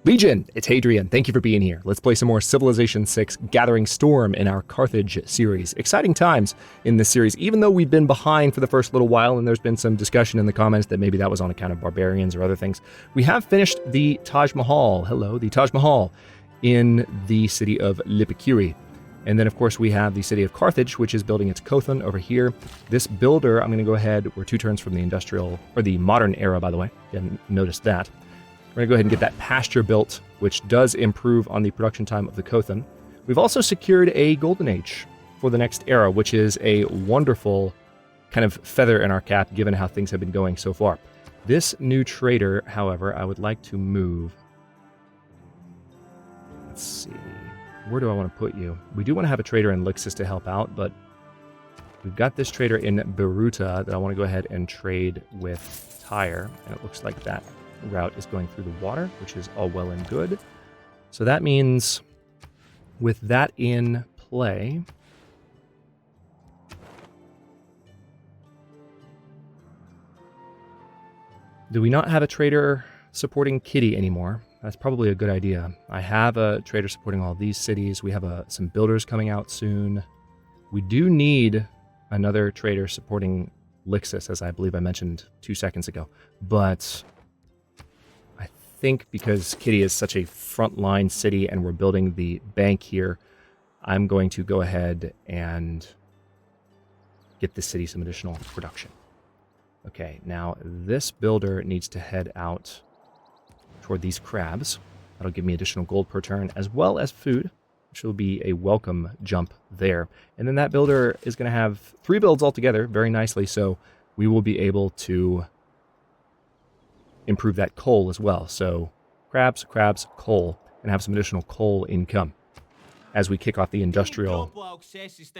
Legion, it's Hadrian. Thank you for being here. Let's play some more Civilization 6 Gathering Storm in our Carthage series. Exciting times in this series, even though we've been behind for the first little while and there's been some discussion in the comments that maybe that was on account of barbarians or other things. We have finished the Taj Mahal, the Taj Mahal in the city of Lipikiri. And then, of course, we have the city of Carthage, which is building its Kothan over here. This builder, I'm going to go ahead, we're 2 turns from the industrial, or the modern era, by the way. You hadn't noticed that. We're going to go ahead and get that pasture built, which does improve on the production time of the Kothan. We've also secured a golden age for the next era, which is a wonderful kind of feather in our cap, given how things have been going so far. This new trader, however, I would like to move. Let's see. Where do I want to put you? We do want to have a trader in Lixus to help out, but we've got this trader in Beruta that I want to go ahead and trade with Tyre, and it looks like that route is going through the water, which is all well and good. So that means with that in play, do we not have a trader supporting Kitty anymore? That's probably a good idea. I have a trader supporting all these cities. We have some builders coming out soon. We do need another trader supporting Lixus, as I believe I mentioned 2 seconds ago. But I think because Kitty is such a frontline city and we're building the bank here, I'm going to go ahead and get this city some additional production. Okay, now this builder needs to head out toward these crabs. That'll give me additional gold per turn, as well as food, which will be a welcome jump there. And then that builder is going to have 3 builds altogether, very nicely, so we will be able to improve that coal as well. So crabs, coal, and have some additional coal income as we kick off the industrial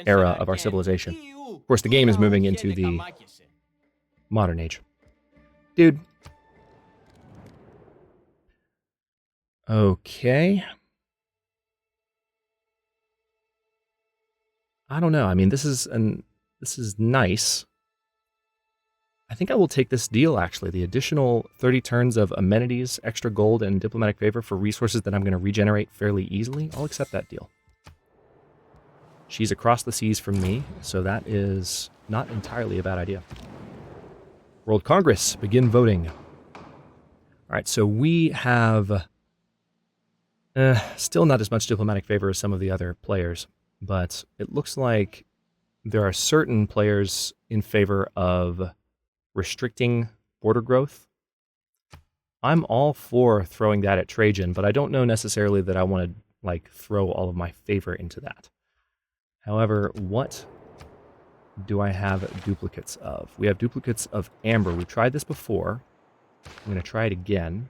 era of our civilization. Of course, the game is moving into the modern age. Dude. Okay. I don't know. I mean, this is nice. I think I will take this deal, actually. The additional 30 turns of amenities, extra gold, and diplomatic favor for resources that I'm going to regenerate fairly easily. I'll accept that deal. She's across the seas from me, so that is not entirely a bad idea. World Congress, begin voting. All right, so we have still not as much diplomatic favor as some of the other players, but it looks like there are certain players in favor of restricting border growth. I'm all for throwing that at Trajan, but I don't know necessarily that I want to throw all of my favor into that. However, what do I have duplicates of? We have duplicates of amber. We've tried this before. I'm going to try it again.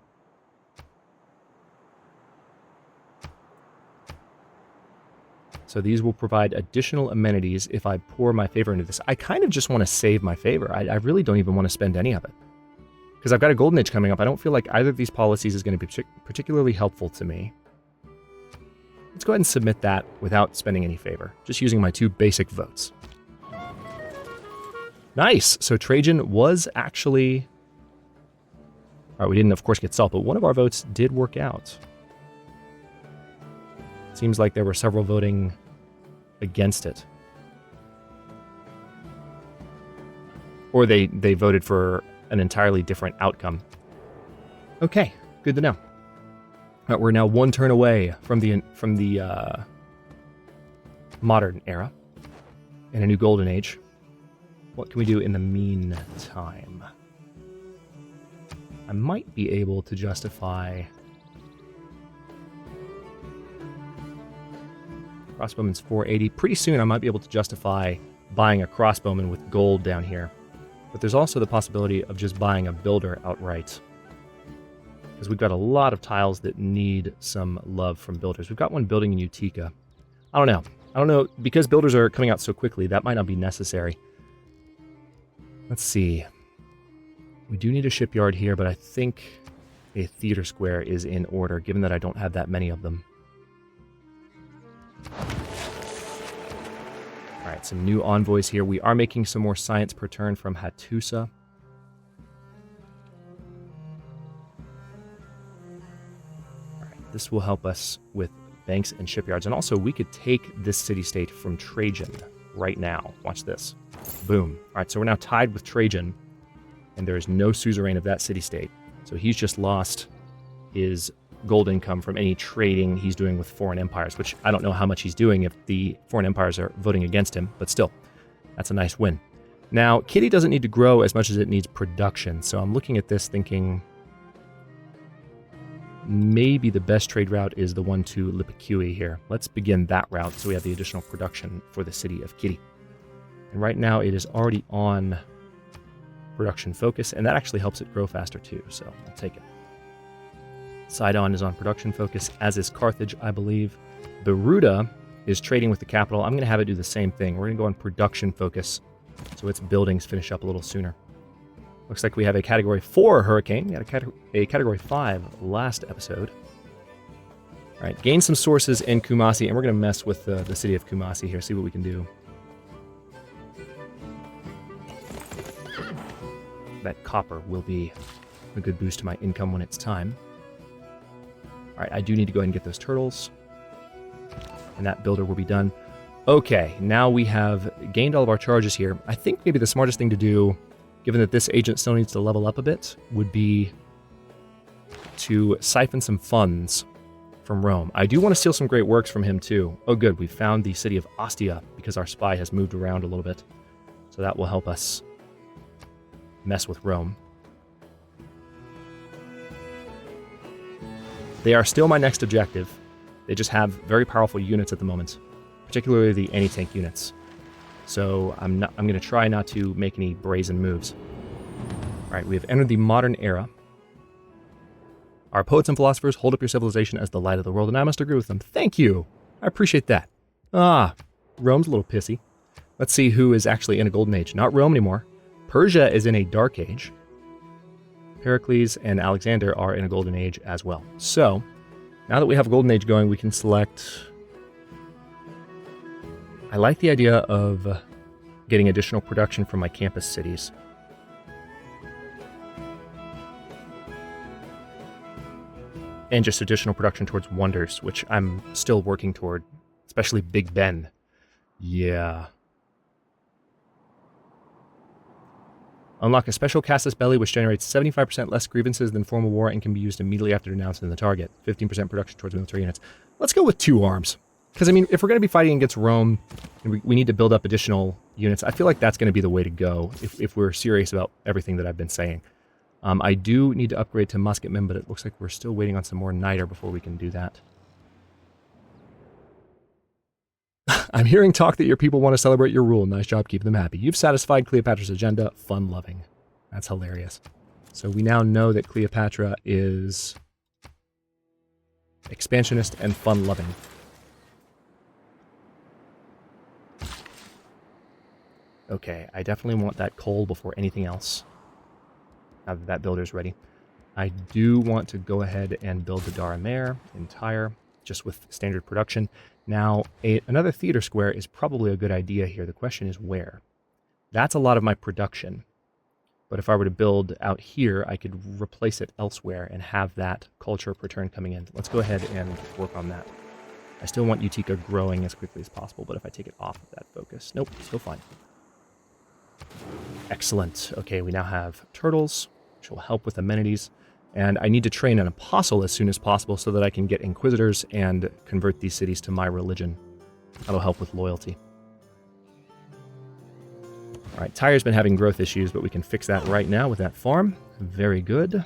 So these will provide additional amenities if I pour my favor into this. I kind of just want to save my favor. I really don't even want to spend any of it. Because I've got a golden age coming up. I don't feel like either of these policies is going to be particularly helpful to me. Let's go ahead and submit that without spending any favor. Just using my 2 basic votes. Nice! So Trajan was actually... Alright, we didn't, of course, get salt, but one of our votes did work out. Seems like there were several voting against it. Or they voted for an entirely different outcome. Okay, good to know. Right, we're now 1 turn away from the modern era and a new golden age. What can we do in the meantime? I might be able to justify... Crossbowman's 480. Pretty soon I might be able to justify buying a crossbowman with gold down here. But there's also the possibility of just buying a builder outright. Because we've got a lot of tiles that need some love from builders. We've got one building in Utica. I don't know. Because builders are coming out so quickly, that might not be necessary. Let's see. We do need a shipyard here, but I think a theater square is in order, given that I don't have that many of them. Alright, some new envoys here. We are making some more science per turn from Hattusa. This will help us with banks and shipyards. And also, we could take this city-state from Trajan right now. Watch this. Boom. All right, so we're now tied with Trajan, and there is no suzerain of that city-state. So he's just lost his gold income from any trading he's doing with foreign empires, which I don't know how much he's doing if the foreign empires are voting against him, but still, that's a nice win. Now, Kitty doesn't need to grow as much as it needs production, so I'm looking at this thinking maybe the best trade route is the one to Lipikui here. Let's begin that route so we have the additional production for the city of Kitty. And right now it is already on production focus, and that actually helps it grow faster too, so I'll take it. Sidon is on production focus, as is Carthage, I believe. Beruta is trading with the capital. I'm going to have it do the same thing. We're going to go on production focus so its buildings finish up a little sooner. Looks like we have a Category 4 hurricane. We had a Category 5 last episode. All right, gain some sources in Kumasi, and we're going to mess with the city of Kumasi here, see what we can do. That copper will be a good boost to my income when it's time. All right, I do need to go ahead and get those turtles. And that builder will be done. Okay, now we have gained all of our charges here. I think maybe the smartest thing to do, given that this agent still needs to level up a bit, would be to siphon some funds from Rome. I do want to steal some great works from him too. Oh good, we found the city of Ostia because our spy has moved around a little bit. So that will help us mess with Rome. They are still my next objective. They just have very powerful units at the moment, particularly the anti-tank units. So I'm going to try not to make any brazen moves. All right, we have entered the modern era. Our poets and philosophers hold up your civilization as the light of the world, and I must agree with them. Thank you. I appreciate that. Rome's a little pissy. Let's see who is actually in a golden age. Not Rome anymore. Persia is in a dark age. Pericles and Alexander are in a golden age as well. So, now that we have a golden age going, we can select... I like the idea of getting additional production from my campus cities. And just additional production towards wonders, which I'm still working toward, especially Big Ben. Yeah. Unlock a special Casus Belli, which generates 75% less grievances than formal war and can be used immediately after denouncing the target. 15% production towards military units. Let's go with 2 arms. Because, I mean, if we're going to be fighting against Rome, and we need to build up additional units, I feel like that's going to be the way to go if we're serious about everything that I've been saying. I do need to upgrade to musketmen, but it looks like we're still waiting on some more niter before we can do that. I'm hearing talk that your people want to celebrate your rule. Nice job keeping them happy. You've satisfied Cleopatra's agenda. Fun-loving. That's hilarious. So we now know that Cleopatra is expansionist and fun-loving. Okay, I definitely want that coal before anything else. Now that that builder's ready. I do want to go ahead and build the Daramare entire, just with standard production. Now, another theater square is probably a good idea here. The question is where? That's a lot of my production. But if I were to build out here, I could replace it elsewhere and have that culture per turn coming in. Let's go ahead and work on that. I still want Utica growing as quickly as possible, but if I take it off of that focus... Nope, still fine. Excellent. Okay, we now have turtles, which will help with amenities. And I need to train an apostle as soon as possible so that I can get inquisitors and convert these cities to my religion. That'll help with loyalty. All right, Tyre's been having growth issues, but we can fix that right now with that farm. Very good. All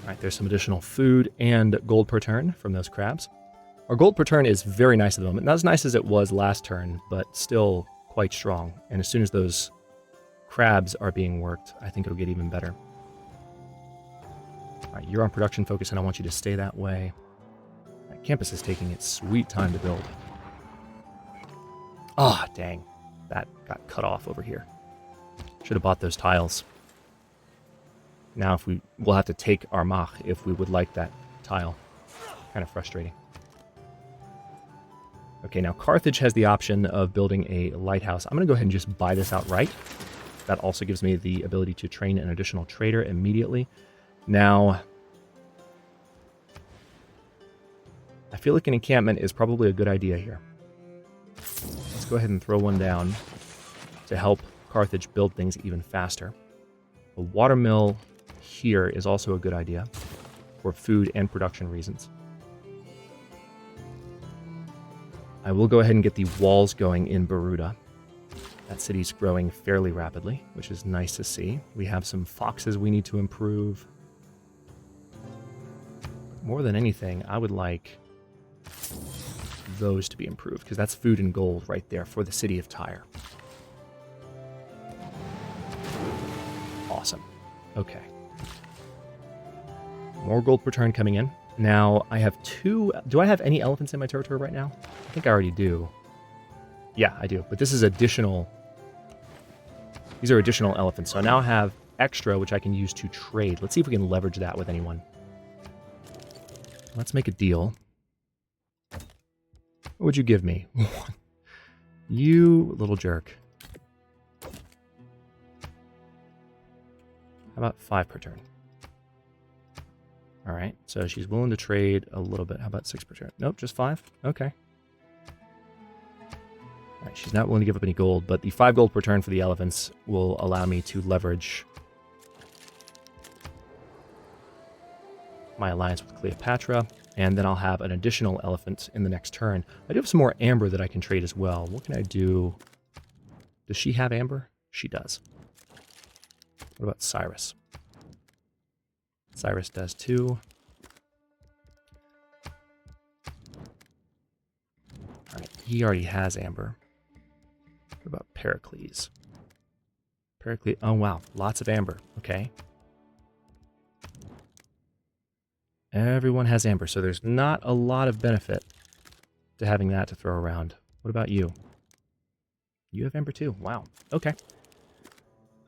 right, there's some additional food and gold per turn from those crabs. Our gold per turn is very nice at the moment. Not as nice as it was last turn, but still quite strong. And as soon as those crabs are being worked, I think it'll get even better. All right, you're on production focus, and I want you to stay that way. That campus is taking its sweet time to build. Ah, dang. That got cut off over here. Should have bought those tiles. Now we'll have to take Armagh if we would like that tile. Kind of frustrating. Okay, now Carthage has the option of building a lighthouse. I'm going to go ahead and just buy this outright. That also gives me the ability to train an additional trader immediately. Now, I feel like an encampment is probably a good idea here. Let's go ahead and throw one down to help Carthage build things even faster. A watermill here is also a good idea for food and production reasons. I will go ahead and get the walls going in Baruda. That city's growing fairly rapidly, which is nice to see. We have some foxes we need to improve. More than anything, I would like those to be improved, because that's food and gold right there for the city of Tyre. Awesome. Okay. More gold per turn coming in. Now, I have two... Do I have any elephants in my territory right now? I think I already do. Yeah, I do. But this is additional... These are additional elephants. So I now have extra, which I can use to trade. Let's see if we can leverage that with anyone. Let's make a deal. What would you give me? You little jerk. How about 5 per turn? All right, so she's willing to trade a little bit. How about 6 per turn? Nope, just 5? Okay. All right, she's not willing to give up any gold, but the 5 gold per turn for the elephants will allow me to leverage my alliance with Cleopatra, and then I'll have an additional elephant in the next turn. I do have some more amber that I can trade as well. What can I do? Does she have amber? She does. What about Cyrus? Cyrus does too. All right, he already has amber. What about Pericles? Pericles, oh wow, lots of amber, okay. Everyone has amber, so there's not a lot of benefit to having that to throw around. What about you? You have amber too, wow, okay.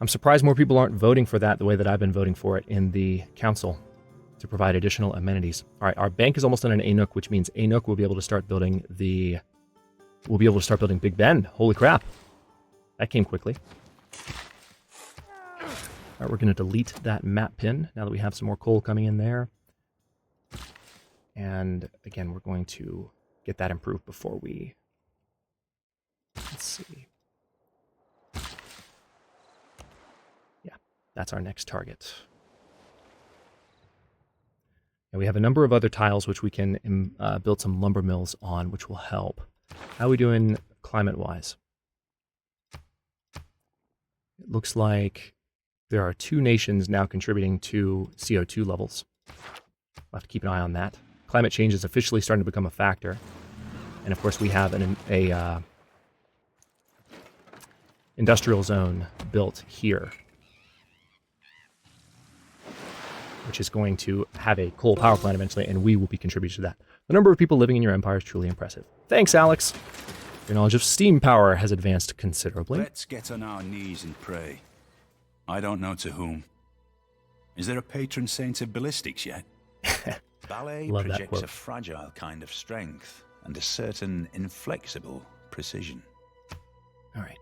I'm surprised more people aren't voting for that the way that I've been voting for it in the council to provide additional amenities. All right, our bank is almost done in Anuk, which means Anuk will be able to start building the... We'll be able to start building Big Ben. Holy crap. That came quickly. All right, we're going to delete that map pin now that we have some more coal coming in there. And again, we're going to get that improved before we... Let's see. That's our next target. And we have a number of other tiles which we can build some lumber mills on, which will help. How are we doing climate-wise? It looks like there are 2 nations now contributing to CO2 levels. We'll have to keep an eye on that. Climate change is officially starting to become a factor. And of course we have an industrial zone built here, which is going to have a coal power plant eventually, and we will be contributing to that. The number of people living in your empire is truly impressive. Thanks, Alex. Your knowledge of steam power has advanced considerably. Let's get on our knees and pray. I don't know to whom. Is there a patron saint of ballistics yet? Ballet projects a fragile kind of strength and a certain inflexible precision. All right.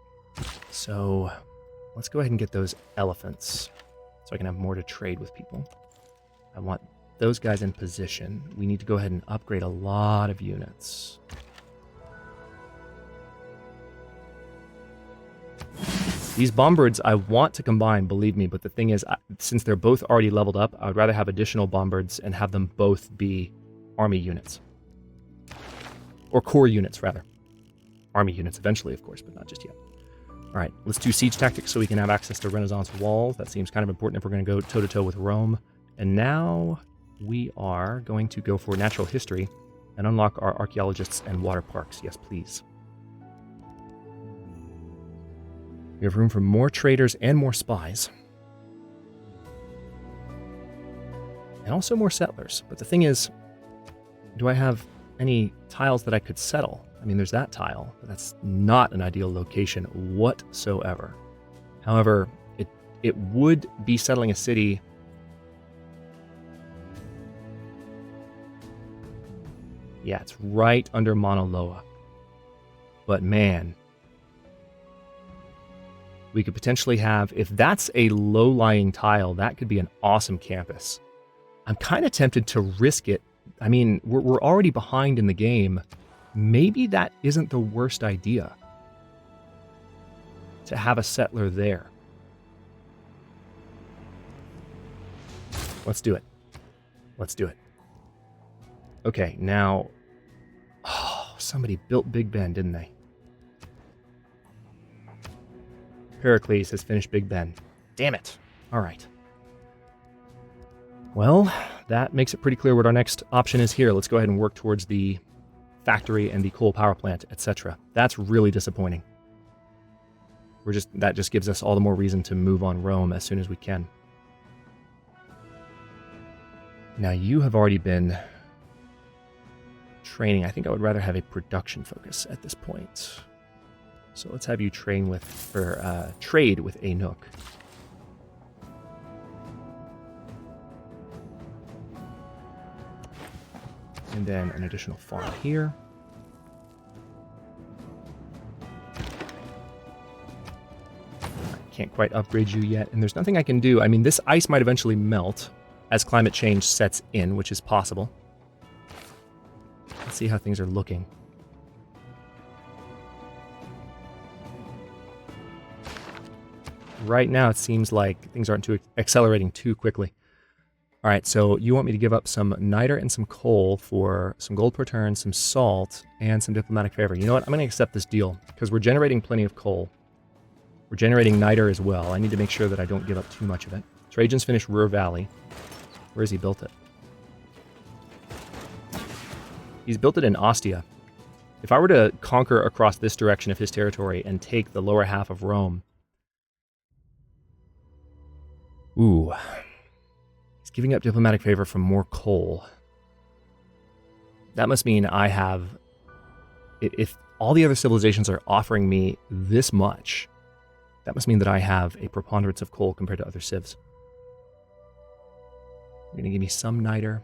So let's go ahead and get those elephants so I can have more to trade with people. I want those guys in position. We need to go ahead and upgrade a lot of units. These bombards I want to combine, believe me, but the thing is, since they're both already leveled up, I would rather have additional bombards and have them both be army units. Or core units, rather. Army units eventually, of course, but not just yet. All right, let's do siege tactics so we can have access to Renaissance walls. That seems kind of important if we're going to go toe-to-toe with Rome. And now we are going to go for natural history and unlock our archaeologists and water parks. Yes, please. We have room for more traders and more spies. And also more settlers. But the thing is, do I have any tiles that I could settle? I mean, there's that tile, but that's not an ideal location whatsoever. However, it would be settling a city. Yeah, it's right under Mauna Loa. But man, We could potentially have, if that's a low-lying tile, that could be an awesome campus. I'm kind of tempted to risk it. I mean, we're already behind in the game. Maybe that isn't the worst idea to have a settler there. Let's do it. Let's do it. Okay, now... Oh, somebody built Big Ben, didn't they? Pericles has finished Big Ben. Damn it. All right. Well, that makes it pretty clear what our next option is here. Let's go ahead and work towards the factory and the coal power plant, etc. That's really disappointing. That just gives us all the more reason to move on Rome as soon as we can. Now, you have already been training. I think I would rather have a production focus at this point. So let's have you trade with a Nook. And then an additional farm here. I can't quite upgrade you yet, and there's nothing I can do. I mean, this ice might eventually melt as climate change sets in, which is possible. Let's see how things are looking. Right now, it seems like things aren't accelerating too quickly. All right, so you want me to give up some niter and some coal for some gold per turn, some salt, and some diplomatic favor. You know what? I'm going to accept this deal because we're generating plenty of coal. We're generating niter as well. I need to make sure that I don't give up too much of it. Trajan's finished Ruhr Valley. Where has he built it? He's built it in Ostia. If I were to conquer across this direction of his territory and take the lower half of Rome... Ooh. He's giving up diplomatic favor for more coal. That must mean I have... If all the other civilizations are offering me this much, that must mean that I have a preponderance of coal compared to other civs. You're going to give me some niter.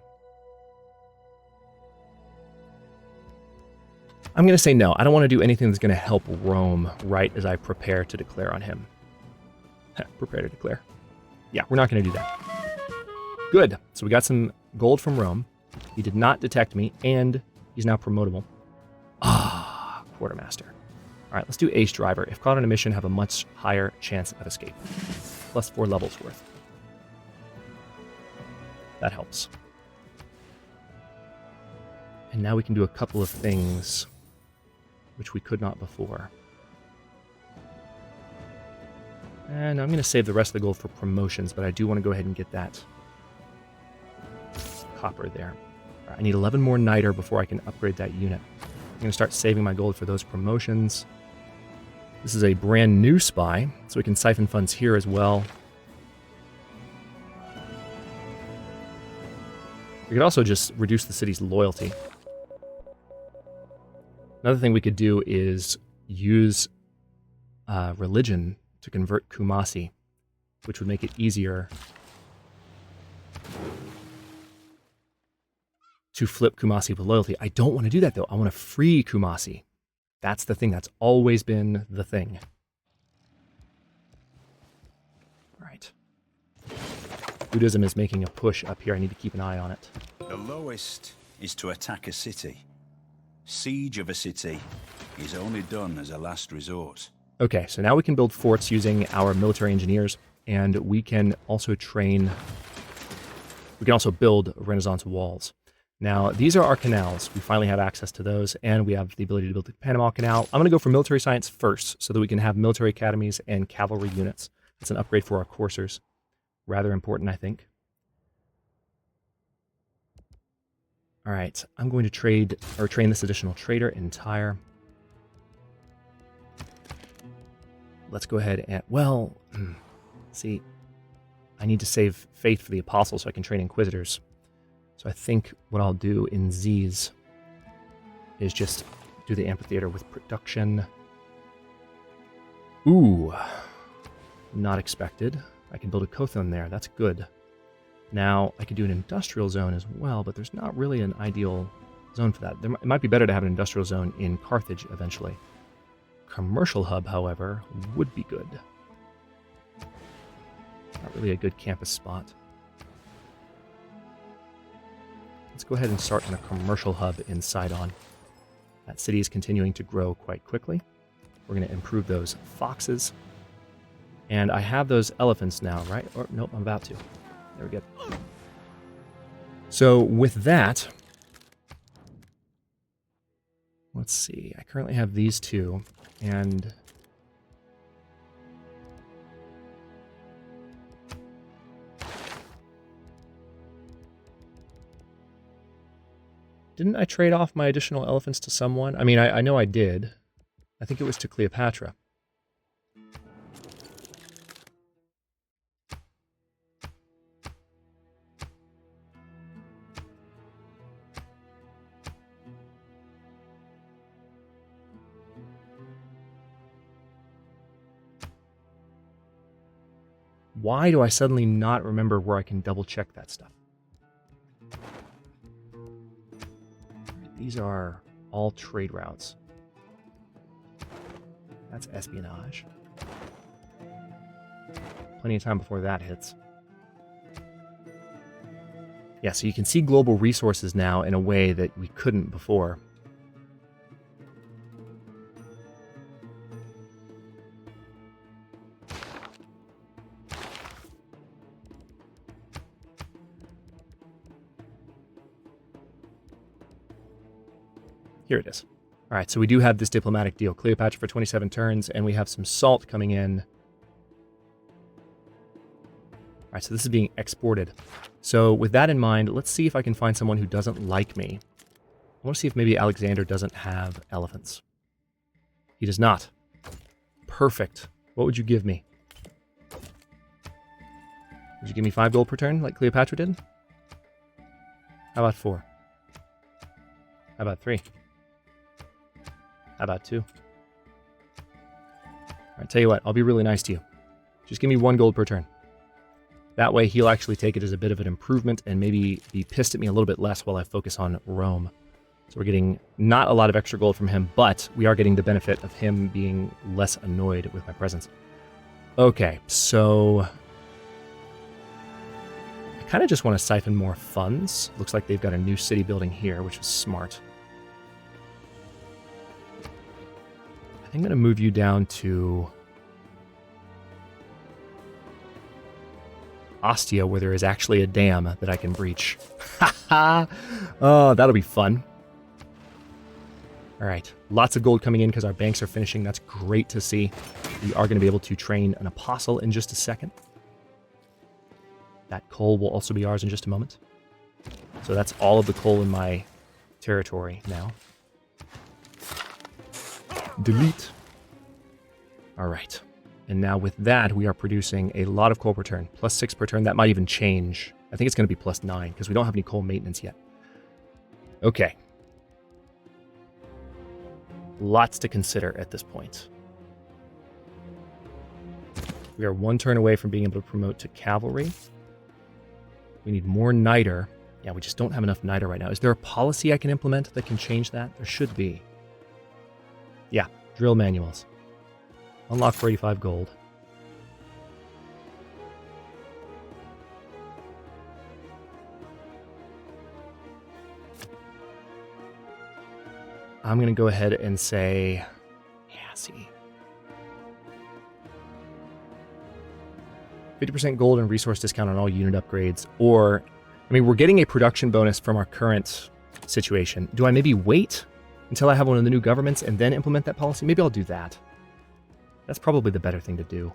I'm going to say no. I don't want to do anything that's going to help Rome right as I prepare to declare on him. Prepare to declare. Yeah, we're not going to do that. Good. So we got some gold from Rome. He did not detect me, and he's now promotable. Ah, quartermaster. All right, let's do ace driver. If caught on a mission, have a much higher chance of escape. Plus 4 levels worth. That helps. And now we can do a couple of things which we could not before. And I'm going to save the rest of the gold for promotions, but I do want to go ahead and get that copper there. Right, I need 11 more niter before I can upgrade that unit. I'm going to start saving my gold for those promotions. This is a brand new spy, so we can siphon funds here as well. We could also just reduce the city's loyalty. Another thing we could do is use religion to convert Kumasi, which would make it easier to flip Kumasi with loyalty. I don't want to do that, though. I want to free Kumasi. That's the thing. That's always been the thing. All right. Buddhism is making a push up here. I need to keep an eye on it. The lowest is to attack a city. Siege of a city is only done as a last resort. Okay, so now we can build forts using our military engineers, and we can also train... We can also build Renaissance walls. Now, these are our canals. We finally have access to those, and we have the ability to build the Panama Canal. I'm going to go for military science first, so that we can have military academies and cavalry units. That's an upgrade for our coursers. Rather important, I think. All right, I'm going to train this additional trader in Tyre. Let's go ahead and, well, see, I need to save faith for the apostles so I can train inquisitors. So I think what I'll do in Z's is just do the amphitheater with production. Ooh, not expected. I can build a Kothon there. That's good. Now, I could do an industrial zone as well, but there's not really an ideal zone for that. It might be better to have an industrial zone in Carthage eventually. Commercial hub, however, would be good. Not really a good campus spot. Let's go ahead and start on a commercial hub in Sidon. That city is continuing to grow quite quickly. We're going to improve those foxes. And I have those elephants now, right? Or nope, I'm about to. There we go. So with that, let's see. I currently have these two, and didn't I trade off my additional elephants to someone? I mean, I know I did. I think it was to Cleopatra. Why do I suddenly not remember where I can double check that stuff? These are all trade routes. That's espionage. Plenty of time before that hits. Yeah, so you can see global resources now in a way that we couldn't before. Here it is. All right, so we do have this diplomatic deal. Cleopatra for 27 turns, and we have some salt coming in. All right, so this is being exported. So with that in mind, let's see if I can find someone who doesn't like me. I want to see if maybe Alexander doesn't have elephants. He does not. Perfect. What would you give me? Would you give me 5 gold per turn like Cleopatra did? How about 4? How about 3? How about 2? All right, tell you what, I'll be really nice to you. Just give me 1 gold per turn. That way he'll actually take it as a bit of an improvement and maybe be pissed at me a little bit less while I focus on Rome. So we're getting not a lot of extra gold from him, but we are getting the benefit of him being less annoyed with my presence. Okay, so I kind of just want to siphon more funds. Looks like they've got a new city building here, which is smart. I think I'm going to move you down to Ostia, where there is actually a dam that I can breach. Oh, that'll be fun. All right, lots of gold coming in because our banks are finishing. That's great to see. We are going to be able to train an apostle in just a second. That coal will also be ours in just a moment. So that's all of the coal in my territory now. Delete. All right. And now with that, we are producing a lot of coal per turn. +6 per turn. That might even change. I think it's going to be +9 because we don't have any coal maintenance yet. Okay. Lots to consider at this point. We are 1 turn away from being able to promote to cavalry. We need more niter. Yeah, we just don't have enough niter right now. Is there a policy I can implement that can change that? There should be. Yeah, drill manuals. Unlock for 85 gold. I'm going to go ahead and say, yeah, see. 50% gold and resource discount on all unit upgrades. Or, I mean, we're getting a production bonus from our current situation. Do I maybe wait until I have one of the new governments and then implement that policy? Maybe I'll do that. That's probably the better thing to do.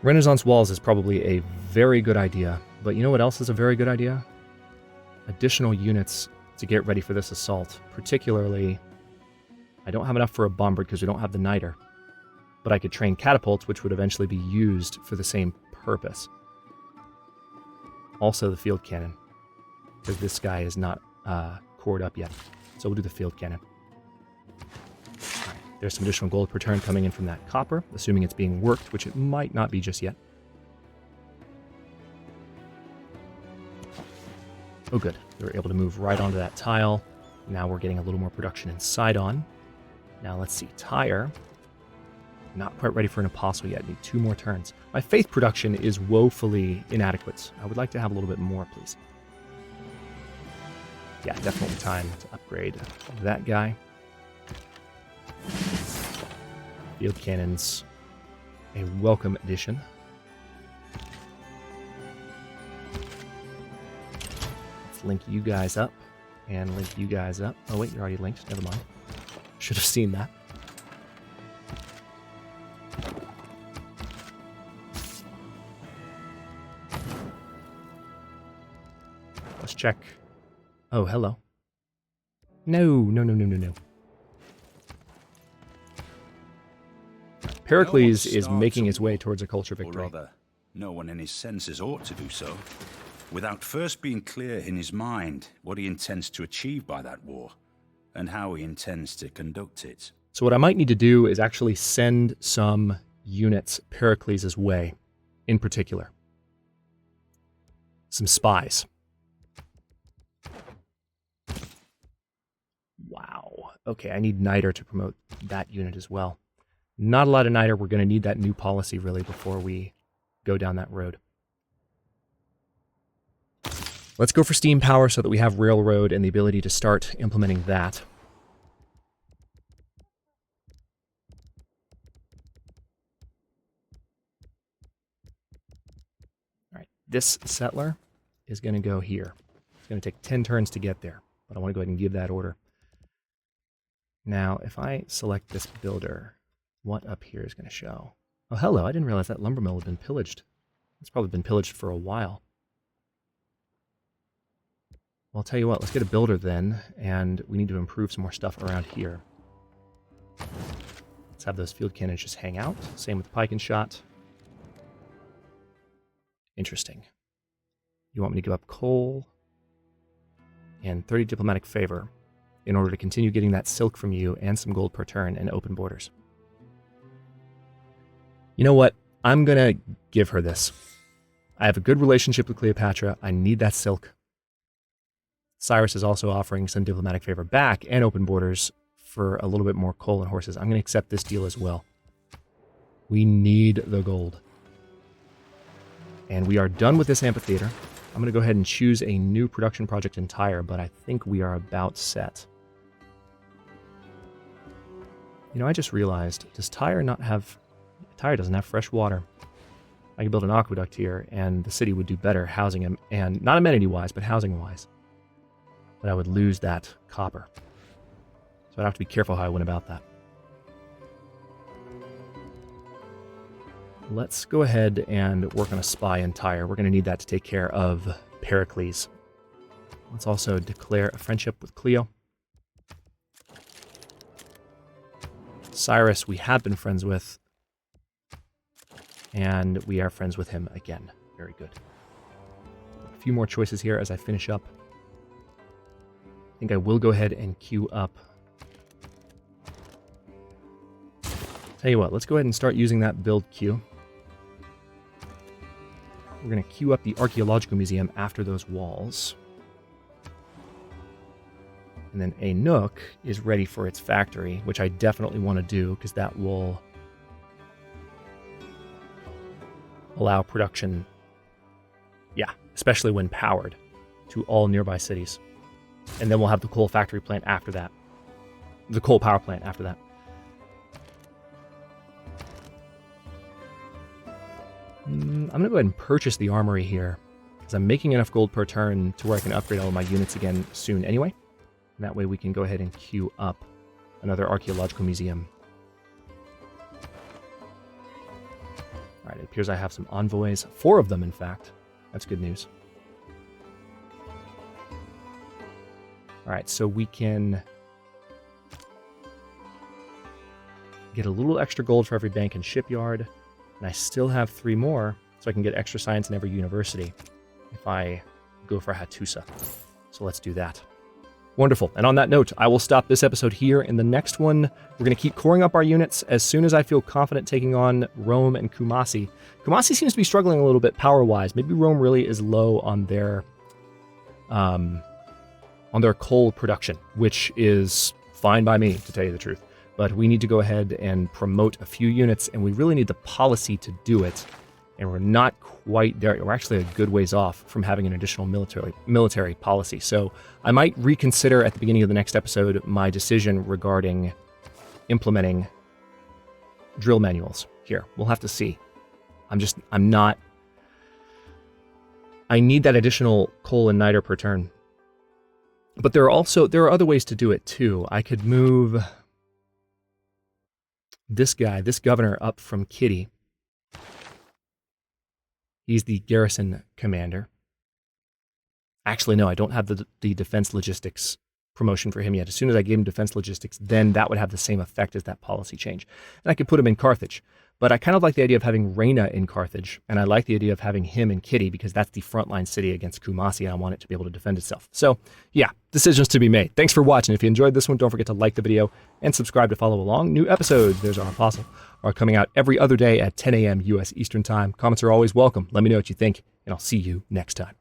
Renaissance walls is probably a very good idea. But you know what else is a very good idea? Additional units to get ready for this assault. Particularly, I don't have enough for a bombard because we don't have the niter. But I could train catapults, which would eventually be used for the same purpose. Also the field cannon, because this guy is not cored up yet. So we'll do the field cannon. All right. There's some additional gold per turn coming in from that copper, assuming it's being worked, which it might not be just yet. Oh good, we were able to move right onto that tile. Now we're getting a little more production in Sidon. Now let's see, Tyre. Not quite ready for an apostle yet. Need 2 more turns. My faith production is woefully inadequate. I would like to have a little bit more, please. Yeah, definitely time to upgrade that guy. Field cannons, a welcome addition. Let's link you guys up and link you guys up. Oh wait, you're already linked. Never mind. Should have seen that. Let's check. Oh, hello. No. Pericles is making his way towards a culture victory. Or rather, no one in his senses ought to do so, without first being clear in his mind what he intends to achieve by that war, and how he intends to conduct it. So what I might need to do is actually send some units Pericles' way, in particular. Some spies. Wow. Okay, I need Niter to promote that unit as well. Not a lot of Niter. We're going to need that new policy, really, before we go down that road. Let's go for steam power so that we have railroad and the ability to start implementing that. All right, this settler is going to go here. It's going to take 10 turns to get there, but I want to go ahead and give that order. Now, if I select this builder, what up here is going to show? Oh, hello, I didn't realize that lumber mill had been pillaged. It's probably been pillaged for a while. Well, I'll tell you what, let's get a builder then, and we need to improve some more stuff around here. Let's have those field cannons just hang out. Same with pike and shot. Interesting. You want me to give up coal and 30 diplomatic favor in order to continue getting that silk from you and some gold per turn and open borders. You know what? I'm going to give her this. I have a good relationship with Cleopatra. I need that silk. Cyrus is also offering some diplomatic favor back and open borders for a little bit more coal and horses. I'm going to accept this deal as well. We need the gold. And we are done with this amphitheater. I'm going to go ahead and choose a new production project in Tyre, but I think we are about set. You know, I just realized, does Tyre not have... Tyre doesn't have fresh water. I could build an aqueduct here, and the city would do better housing him, and not amenity-wise, but housing-wise. But I would lose that copper. So I'd have to be careful how I went about that. Let's go ahead and work on a spy in Tyre. We're going to need that to take care of Pericles. Let's also declare a friendship with Cleo. Cyrus we have been friends with. And we are friends with him again. Very good. A few more choices here as I finish up. I think I will go ahead and queue up. Tell you what, let's go ahead and start using that build queue. We're going to queue up the Archaeological Museum after those walls. And then a nook is ready for its factory, which I definitely want to do because that will allow production, yeah, especially when powered, to all nearby cities. And then we'll have the coal factory plant after that. The coal power plant after that. I'm going to go ahead and purchase the armory here, because I'm making enough gold per turn to where I can upgrade all of my units again soon anyway. And that way we can go ahead and queue up another archaeological museum. Alright, it appears I have some envoys. 4 of them, in fact. That's good news. Alright, so we can get a little extra gold for every bank and shipyard. And I still have 3 more, so I can get extra science in every university if I go for Hattusa. So let's do that. Wonderful. And on that note, I will stop this episode here. In the next one, we're going to keep coring up our units as soon as I feel confident taking on Rome and Kumasi. Kumasi seems to be struggling a little bit power-wise. Maybe Rome really is low on their coal production, which is fine by me, to tell you the truth. but we need to go ahead and promote a few units, and we really need the policy to do it. And we're not quite there. We're actually a good ways off from having an additional military policy. So I might reconsider at the beginning of the next episode my decision regarding implementing drill manuals here. We'll have to see. I need that additional coal and niter per turn. But there are other ways to do it too. I could move this governor up from Kitty. He's the garrison commander. Actually, no, I don't have the defense logistics promotion for him yet. As soon as I gave him defense logistics, then that would have the same effect as that policy change. And I could put him in Carthage. But I kind of like the idea of having Reina in Carthage, and I like the idea of having him in Kitty because that's the frontline city against Kumasi, and I want it to be able to defend itself. So, yeah, decisions to be made. Thanks for watching. If you enjoyed this one, don't forget to like the video and subscribe to follow along. New episodes, there's our apostle, are coming out every other day at 10 a.m. U.S. Eastern Time. Comments are always welcome. Let me know what you think, and I'll see you next time.